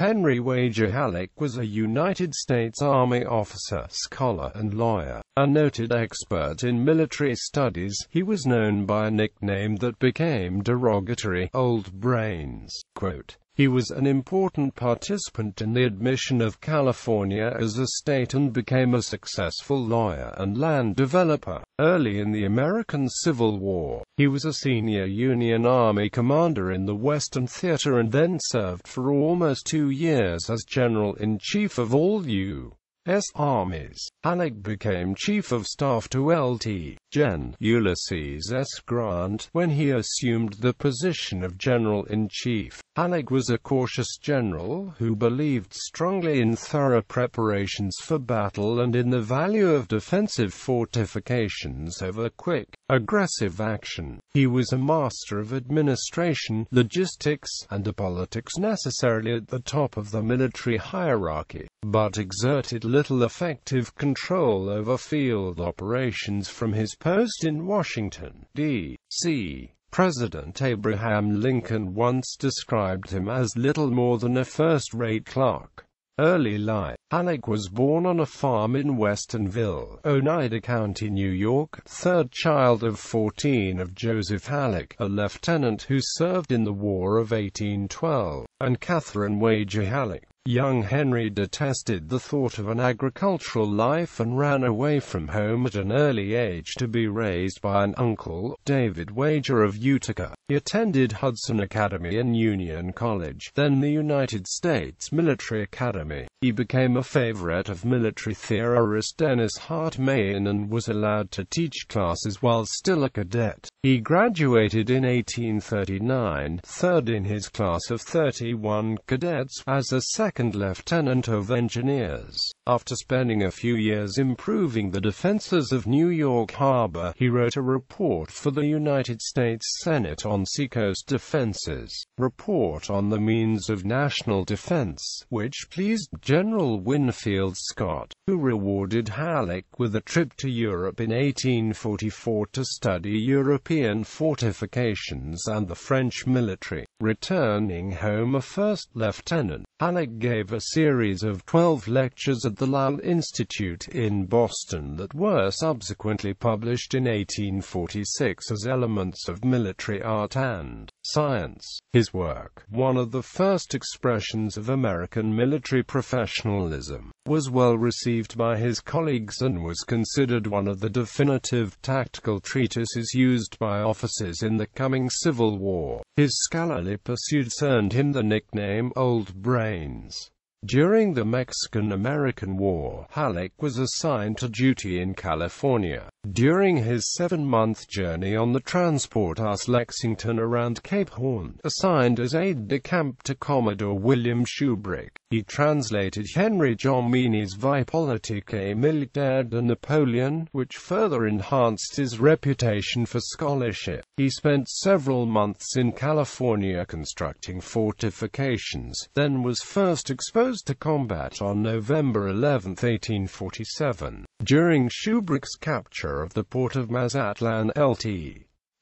Henry Wager Halleck was a United States Army officer, scholar, and lawyer, a noted expert in military studies. He was known by a nickname that became derogatory, Old Brains. Quote, "He was an important participant in the admission of California as a state and became a successful lawyer and land developer. Early in the American Civil War, he was a senior Union Army commander in the Western Theater and then served for almost 2 years as General-in-Chief of all U.S. armies. Halleck became Chief of Staff to Lt. Gen. Ulysses S. Grant when he assumed the position of General-in-Chief. Halleck was a cautious general who believed strongly in thorough preparations for battle and in the value of defensive fortifications over quick, aggressive action. He was a master of administration, logistics, and the politics necessarily at the top of the military hierarchy, but exerted little effective control over field operations from his post in Washington, D.C. President Abraham Lincoln once described him as little more than a first-rate clerk. Early life. Halleck was born on a farm in Westonville, Oneida County, New York, third child of 14 of Joseph Halleck, a lieutenant who served in the War of 1812, and Catherine Wager Halleck. Young Henry detested the thought of an agricultural life and ran away from home at an early age to be raised by an uncle, David Wager of Utica. He attended Hudson Academy and Union College, then the United States Military Academy. He became a favorite of military theorist Dennis Hart Mahan and was allowed to teach classes while still a cadet. He graduated in 1839, third in his class of 31 cadets, as a second lieutenant of engineers. After spending a few years improving the defenses of New York Harbor, he wrote a report for the United States Senate on seacoast defenses, Report on the Means of National Defense, which pleased General Winfield Scott, who rewarded Halleck with a trip to Europe in 1844 to study European fortifications and the French military. Returning home a first lieutenant, Halleck gave a series of 12 lectures at the Lowell Institute in Boston that were subsequently published in 1846 as Elements of Military Art and Science. His work, one of the first expressions of American military professionalism, was well received by his colleagues and was considered one of the definitive tactical treatises used by officers in the coming Civil War. His scholarly pursuits earned him the nickname Old Brains. During the Mexican-American War, Halleck was assigned to duty in California. During his 7-month journey on the transport US Lexington around Cape Horn, assigned as aide-de-camp to Commodore William Shubrick, he translated Henry Jomini's Vie politique militaire de Napoleon, which further enhanced his reputation for scholarship. He spent several months in California constructing fortifications, then was first exposed to combat on November 11, 1847, during Shubrick's capture of the port of Mazatlan. Lt.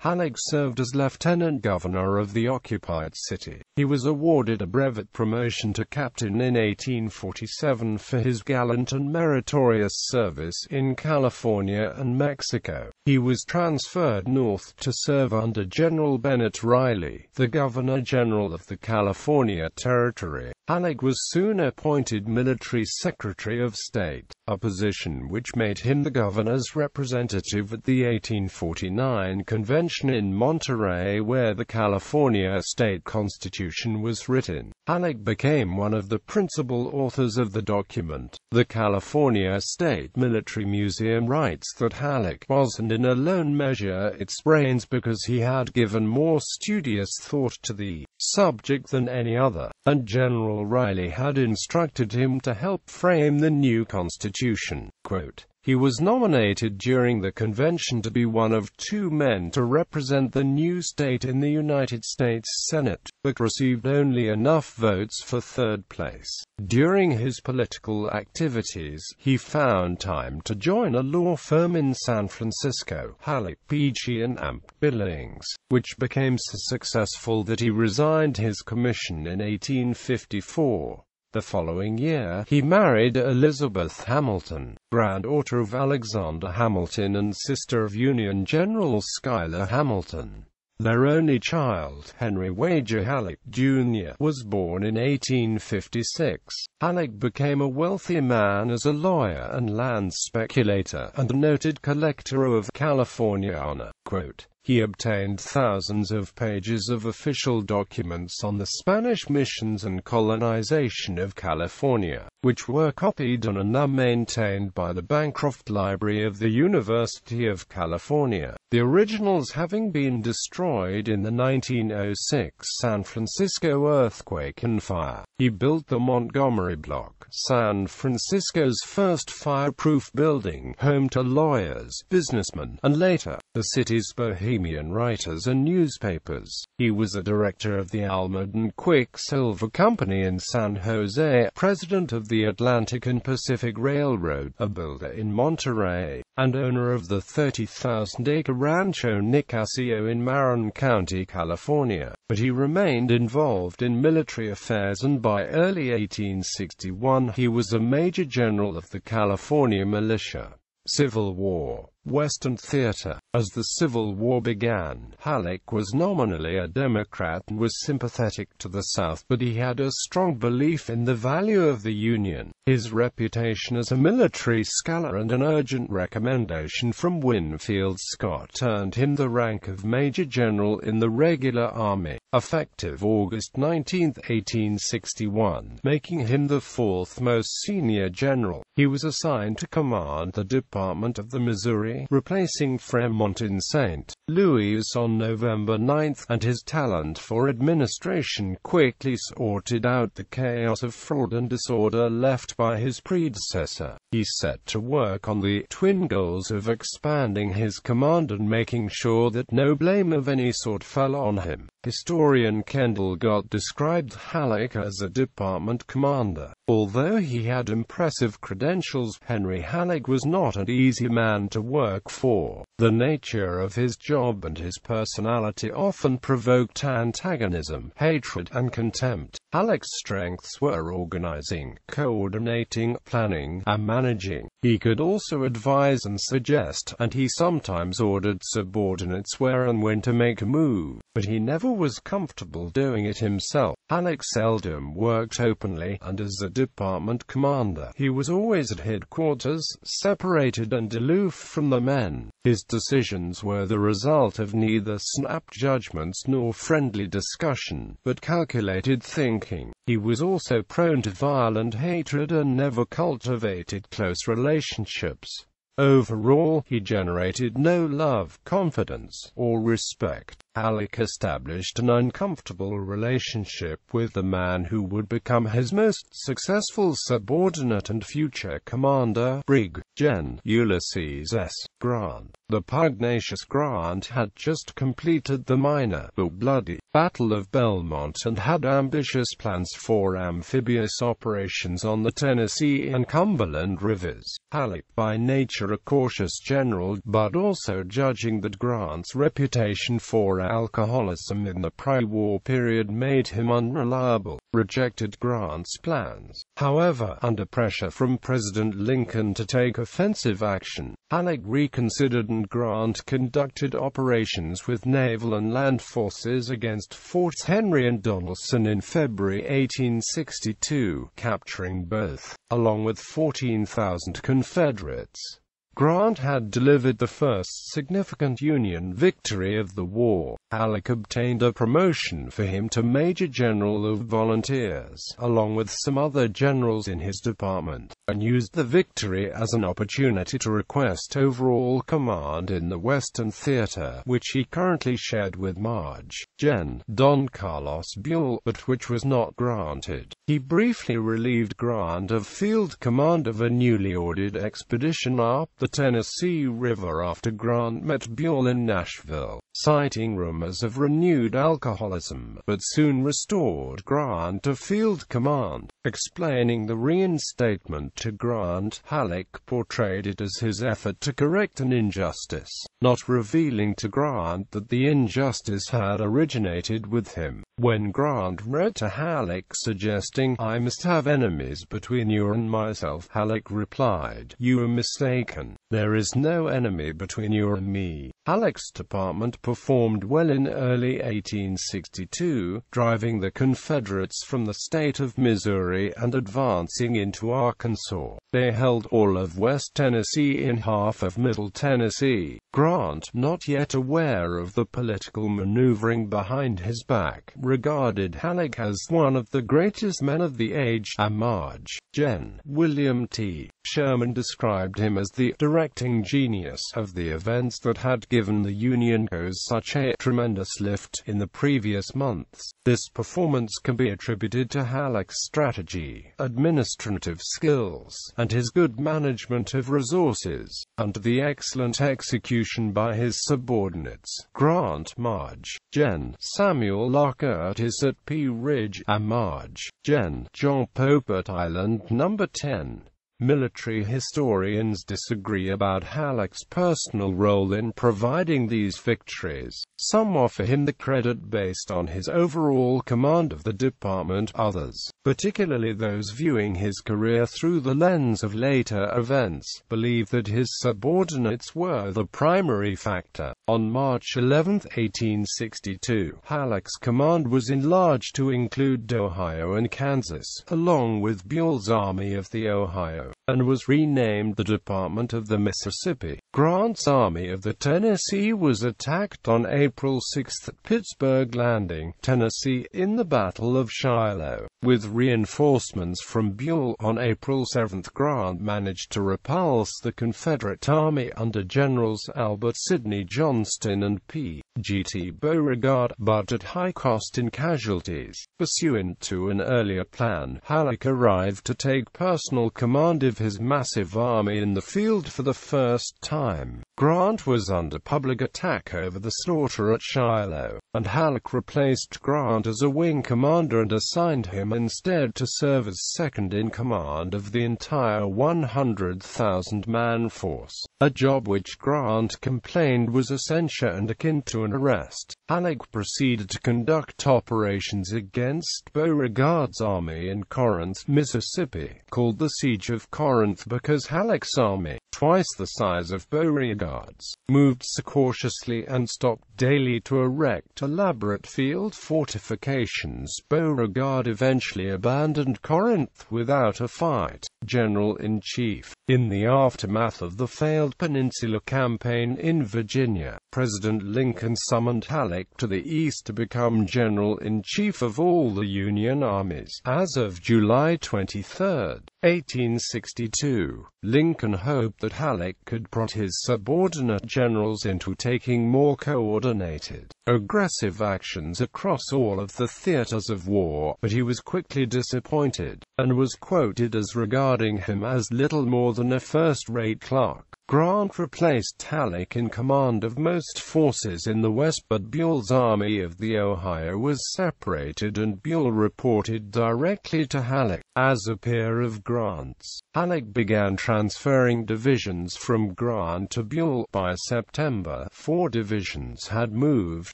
Halleck served as lieutenant governor of the occupied city. He was awarded a brevet promotion to captain in 1847 for his gallant and meritorious service in California and Mexico. He was transferred north to serve under General Bennett Riley, the Governor-General of the California Territory. Halleck was soon appointed Military Secretary of State, a position which made him the governor's representative at the 1849 convention in Monterey, where the California State Constitution was written. Halleck became one of the principal authors of the document. The California State Military Museum writes that Halleck wasn't in a lone measure its brains because he had given more studious thought to the subject than any other, and General Riley had instructed him to help frame the new Constitution. Quote, he was nominated during the convention to be one of 2 men to represent the new state in the United States Senate, but received only enough votes for 3rd place. During his political activities, he found time to join a law firm in San Francisco, Halleck, P.G. and Amp Billings, which became so successful that he resigned his commission in 1854. The following year, he married Elizabeth Hamilton, granddaughter of Alexander Hamilton and sister of Union General Schuyler Hamilton. Their only child, Henry Wager Halleck, Jr., was born in 1856. Halleck became a wealthy man as a lawyer and land speculator, and a noted collector of Californiana. Quote, he obtained thousands of pages of official documents on the Spanish missions and colonization of California, which were copied on and are maintained by the Bancroft Library of the University of California, the originals having been destroyed in the 1906 San Francisco earthquake and fire. He built the Montgomery Block, San Francisco's first fireproof building, home to lawyers, businessmen, and later, the city's bohemian writers and newspapers. He was a director of the Almaden Quicksilver Company in San Jose, president of the Atlantic and Pacific Railroad, a builder in Monterey, and owner of the 30,000-acre Rancho Nicasio in Marin County, California. But he remained involved in military affairs, and by early 1861 he was a major general of the California militia. Civil War. Western theater. As the Civil War began, Halleck was nominally a Democrat and was sympathetic to the South, but he had a strong belief in the value of the Union. His reputation as a military scholar and an urgent recommendation from Winfield Scott earned him the rank of Major General in the regular army, effective August 19, 1861, making him the fourth most senior general. He was assigned to command the Department of the Missouri, replacing Fremont in St. Louis on November 9, and his talent for administration quickly sorted out the chaos of fraud and disorder left by his predecessor. He set to work on the twin goals of expanding his command and making sure that no blame of any sort fell on him. Historian Kendall Gott described Halleck as a department commander. Although he had impressive credentials, Henry Halleck was not an easy man to work for. The nature of his job and his personality often provoked antagonism, hatred, and contempt. Halleck's strengths were organizing, coordinating, planning, and managing. He could also advise and suggest, and he sometimes ordered subordinates where and when to make a move, but he never was comfortable doing it himself. Halleck seldom worked openly, and as a department commander, he was always at headquarters, separated and aloof from the men. His decisions were the result of neither snap judgments nor friendly discussion, but calculated thinking. He was also prone to violent hatred and never cultivated close relationships. Overall, he generated no love, confidence, or respect. Halleck established an uncomfortable relationship with the man who would become his most successful subordinate and future commander, Brig. Gen. Ulysses S. Grant. The pugnacious Grant had just completed the minor, but bloody, Battle of Belmont and had ambitious plans for amphibious operations on the Tennessee and Cumberland rivers. Halleck, by nature a cautious general, but also judging that Grant's reputation for alcoholism in the pre-war period made him unreliable, rejected Grant's plans. However, under pressure from President Lincoln to take offensive action, Halleck reconsidered and Grant conducted operations with naval and land forces against Forts Henry and Donelson in February 1862, capturing both, along with 14,000 Confederates. Grant had delivered the first significant Union victory of the war. Halleck obtained a promotion for him to Major General of Volunteers, along with some other generals in his department, and used the victory as an opportunity to request overall command in the Western Theater, which he currently shared with Marge. Gen. Don Carlos Buell, but which was not granted. He briefly relieved Grant of field command of a newly ordered expedition up the Tennessee River after Grant met Buell in Nashville. Citing room summers of renewed alcoholism, but soon restored Grant to field command. Explaining the reinstatement to Grant, Halleck portrayed it as his effort to correct an injustice, not revealing to Grant that the injustice had originated with him. When Grant wrote to Halleck suggesting, "I must have enemies between you and myself," Halleck replied, "You are mistaken. There is no enemy between you and me." Halleck's department performed well in early 1862, driving the Confederates from the state of Missouri and advancing into Arkansas. They held all of West Tennessee and half of Middle Tennessee. Grant, not yet aware of the political maneuvering behind his back, regarded Halleck as one of the greatest men of the age. Marge. Gen. William T. Sherman described him as the directing genius of the events that had given the Union cause such a tremendous lift in the previous months. This performance can be attributed to Halleck's strategy, administrative skills, and his good management of resources, and to the excellent execution by his subordinates. Grant, Marge. Gen. Samuel Lockert is at Pea Ridge, Marge. Gen. John Pope at Island No. 10. Military historians disagree about Halleck's personal role in providing these victories. Some offer him the credit based on his overall command of the department. Others, particularly those viewing his career through the lens of later events, believe that his subordinates were the primary factor. On March 11, 1862, Halleck's command was enlarged to include Ohio and Kansas, along with Buell's Army of the Ohio, and was renamed the Department of the Mississippi. Grant's Army of the Tennessee was attacked on April 6 at Pittsburgh Landing, Tennessee, in the Battle of Shiloh. With reinforcements from Buell on April 7, Grant managed to repulse the Confederate Army under Generals Albert Sidney Johnston and P.G.T. Beauregard, but at high cost in casualties. Pursuant to an earlier plan, Halleck arrived to take personal command of his massive army in the field for the first time. Grant was under public attack over the slaughter at Shiloh, and Halleck replaced Grant as a wing commander and assigned him instead to serve as second-in-command of the entire 100,000-man force, a job which Grant complained was a censure and akin to an arrest. Halleck proceeded to conduct operations against Beauregard's army in Corinth, Mississippi, called the Siege of Corinth because Halleck's army, twice the size of Beauregard's, moved so cautiously and stopped daily to erect elaborate field fortifications. Beauregard eventually abandoned Corinth without a fight. General-in-Chief. In the aftermath of the failed Peninsula Campaign in Virginia, President Lincoln summoned Halleck to the East to become General-in-Chief of all the Union armies. As of July 23, 1862, Lincoln hoped that Halleck could prod his subordinate generals into taking more coordinated, aggressive actions across all of the theaters of war, but he was quickly disappointed, and was quoted as regarding him as little more than a first-rate clerk. Grant replaced Halleck in command of most forces in the West, but Buell's Army of the Ohio was separated and Buell reported directly to Halleck. As a peer of Grant's, Halleck began transferring divisions from Grant to Buell. By September, 4 divisions had moved,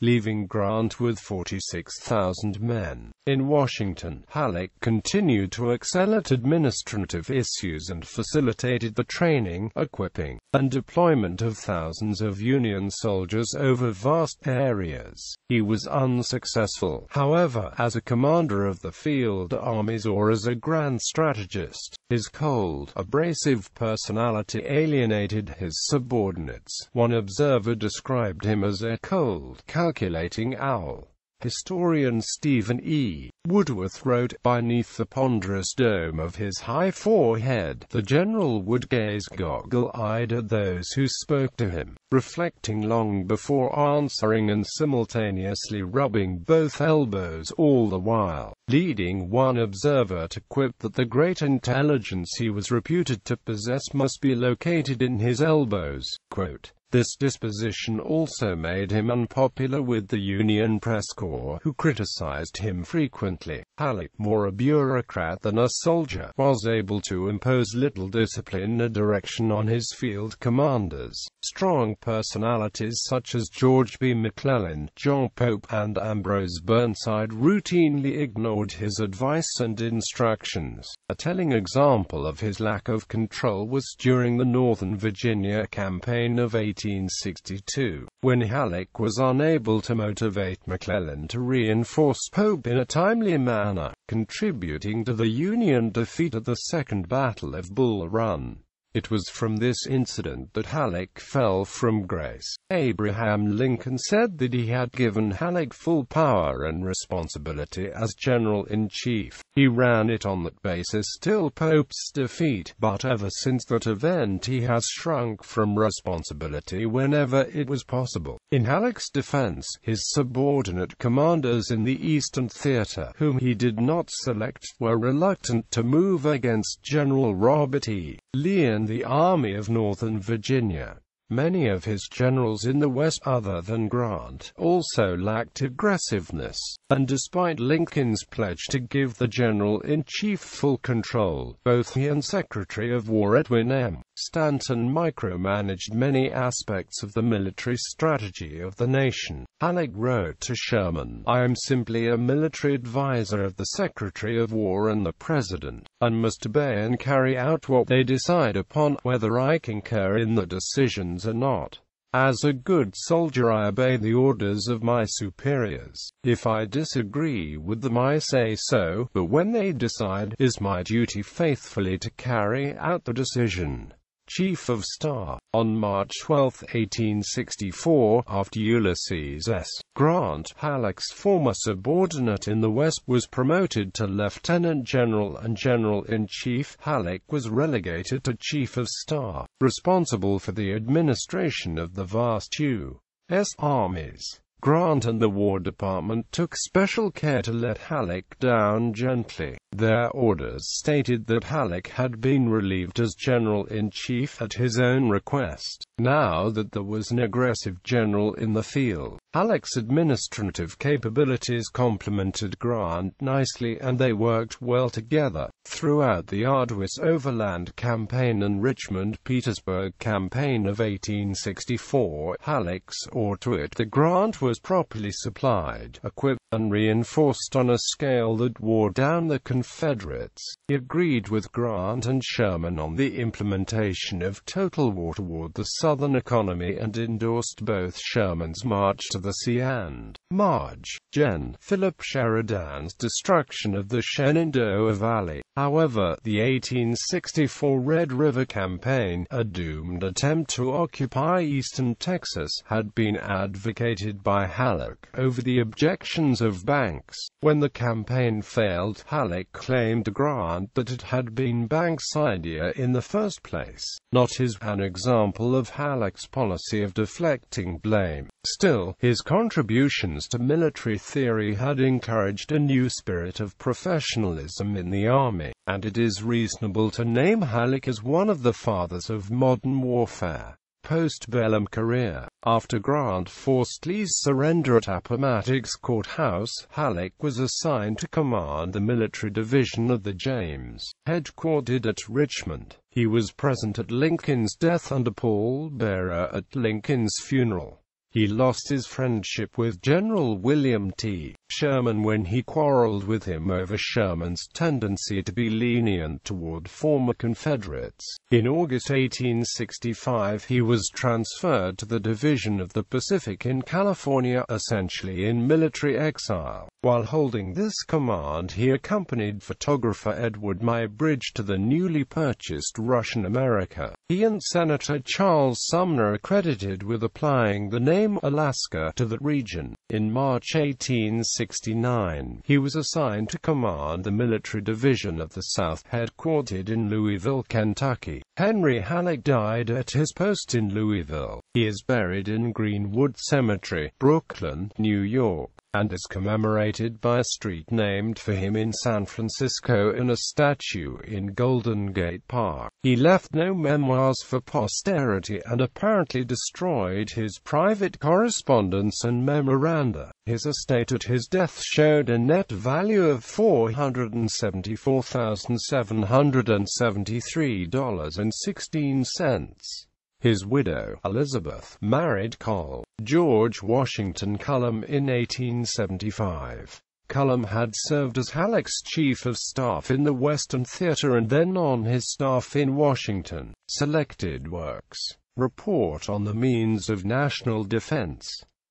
leaving Grant with 46,000 men. In Washington, Halleck continued to excel at administrative issues and facilitated the training, equipping, and deployment of thousands of Union soldiers over vast areas. He was unsuccessful, however, as a commander of the field armies or as a grand strategist. His cold, abrasive personality alienated his subordinates. One observer described him as a cold, calculating owl. Historian Stephen E. Woodworth wrote, "Beneath the ponderous dome of his high forehead, the general would gaze goggle-eyed at those who spoke to him, reflecting long before answering and simultaneously rubbing both elbows all the while," leading one observer to quip that the great intelligence he was reputed to possess must be located in his elbows. Quote, This disposition also made him unpopular with the Union press corps, who criticized him frequently. Halleck, more a bureaucrat than a soldier, was able to impose little discipline or direction on his field commanders. Strong personalities such as George B. McClellan, John Pope, and Ambrose Burnside routinely ignored his advice and instructions. A telling example of his lack of control was during the Northern Virginia campaign of 1862, when Halleck was unable to motivate McClellan to reinforce Pope in a timely manner, contributing to the Union defeat at the Second Battle of Bull Run. It was from this incident that Halleck fell from grace. Abraham Lincoln said that he had given Halleck full power and responsibility as General-in-Chief. He ran it on that basis till Pope's defeat, but ever since that event he has shrunk from responsibility whenever it was possible. In Halleck's defense, his subordinate commanders in the Eastern Theater, whom he did not select, were reluctant to move against General Robert E. Lee and the Army of Northern Virginia. Many of his generals in the West, other than Grant, also lacked aggressiveness, and despite Lincoln's pledge to give the General-in-Chief full control, both he and Secretary of War Edwin M. Stanton micromanaged many aspects of the military strategy of the nation. Halleck wrote to Sherman, "I am simply a military advisor of the Secretary of War and the President, and must obey and carry out what they decide upon, whether I concur in the decisions or not. As a good soldier I obey the orders of my superiors. If I disagree with them I say so, but when they decide, it is my duty faithfully to carry out the decision." Chief of Staff. On March 12, 1864, after Ulysses S. Grant, Halleck's former subordinate in the West, was promoted to Lieutenant General and General-in-Chief, Halleck was relegated to Chief of Staff, responsible for the administration of the vast U.S. armies. Grant and the War Department took special care to let Halleck down gently. Their orders stated that Halleck had been relieved as General-in-Chief at his own request. Now that there was an aggressive general in the field, Halleck's administrative capabilities complemented Grant nicely, and they worked well together. Throughout the arduous Overland Campaign and Richmond-Petersburg Campaign of 1864, Halleck saw to it that Grant was properly supplied, equipped, and reinforced on a scale that wore down the Confederates. He agreed with Grant and Sherman on the implementation of total war toward the Southern economy and endorsed both Sherman's march to the sea and March. Gen. Philip Sheridan's destruction of the Shenandoah Valley. However, the 1864 Red River Campaign, a doomed attempt to occupy eastern Texas, had been advocated by Halleck over the objections of Banks. When the campaign failed, Halleck claimed to Grant that it had been Banks' idea in the first place, not his. An example of Halleck's policy of deflecting blame. Still, his contributions to military theory had encouraged a new spirit of professionalism in the Army, and it is reasonable to name Halleck as one of the fathers of modern warfare. Post-bellum career. After Grant forced Lee's surrender at Appomattox Courthouse, Halleck was assigned to command the military division of the James, headquartered at Richmond. He was present at Lincoln's death and a pallbearer at Lincoln's funeral. He lost his friendship with General William T. Sherman when he quarreled with him over Sherman's tendency to be lenient toward former Confederates. In August 1865 he was transferred to the Division of the Pacific in California, essentially in military exile. While holding this command he accompanied photographer Edward Muybridge to the newly purchased Russian America. He and Senator Charles Sumner are credited with applying the name Alaska to the region. In March 1869, he was assigned to command the military division of the South, headquartered in Louisville, Kentucky. Henry Halleck died at his post in Louisville. He is buried in Greenwood Cemetery, Brooklyn, New York. and is commemorated by a street named for him in San Francisco and a statue in Golden Gate Park. He left no memoirs for posterity and apparently destroyed his private correspondence and memoranda. His estate at his death showed a net value of $474,773.16. His widow, Elizabeth, married Col. George Washington Cullum in 1875. Cullum had served as Halleck's chief of staff in the Western Theater and then on his staff in Washington. Selected works: Report on the Means of National Defense,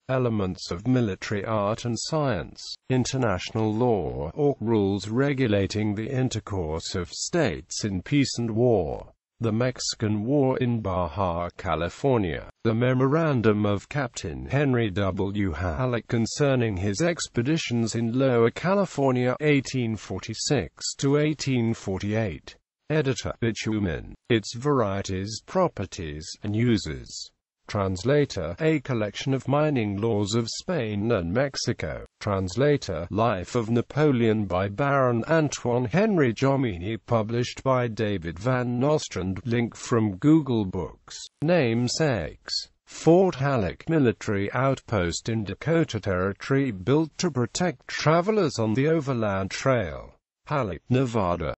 Elements of Military Art and Science, International Law, or Rules Regulating the Intercourse of States in Peace and War, The Mexican War in Baja California, the Memorandum of Captain Henry W. Halleck concerning his expeditions in Lower California 1846 to 1848. Editor: Bitumen, Its Varieties, Properties, and Uses. Translator: A Collection of Mining Laws of Spain and Mexico. Translator: Life of Napoleon by Baron Antoine Henry Jomini, published by David Van Nostrand. Link from Google Books. Namesakes: Fort Halleck military outpost in Dakota Territory built to protect travelers on the Overland Trail. Halleck, Nevada.